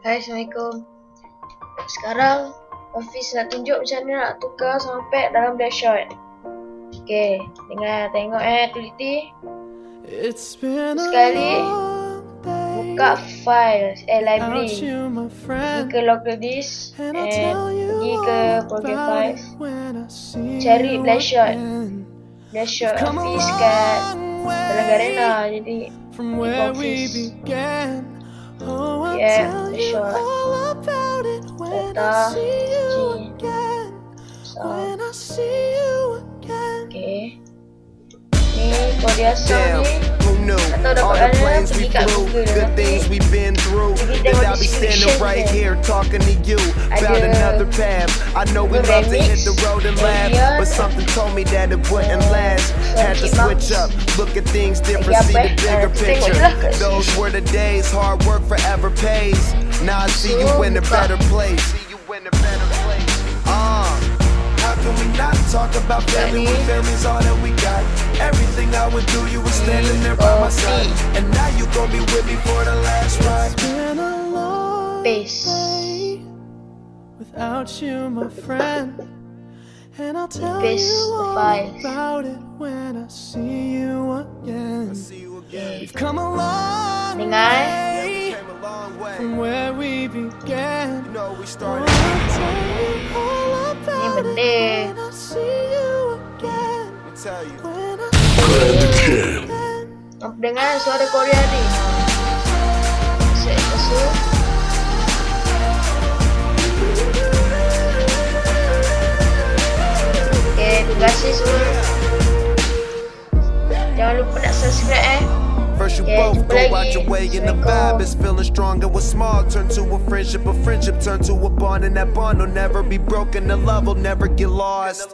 Hai, Assalamualaikum. Sekarang Hafiz nak tunjuk macam mana nak tukar sama pack dalam blackshot. Okay, tengok teliti. Sekali buka file library, pergi ke local disk and pergi ke program files, cari blackshot Hafiz kat dalam garena, jadi Hafiz blackshot Dota okay. Ni kode asal ni atau dapat kalian pergi kat Google nanti. Jadi tengok description dia. Ada remix, Alien, Chipmunks. Lagi apa tengok je lah kat How can we not talk about family when family's all that we got? Everything I would do, you were standing there by my side, and now you gon' be with me for the last ride. Paste. Without you, my friend, and I'll tell Paste you the all files. about it when I see you again. We've come a long way from where we began. No, we I'll started. tell you all about it benda. when I see you again. Let me tell you. When I see you again. Apa dengar suara Korea ni? Set masuk. Okay, terima kasih semua. Jangan lupa nak subscribe First you Okay, both jumpa go lagi. out your way and the Assalamualaikum. vibe is feeling strong, and what's small turn to a friendship turn to a bond, and that bond will never be broken, the love will never get lost.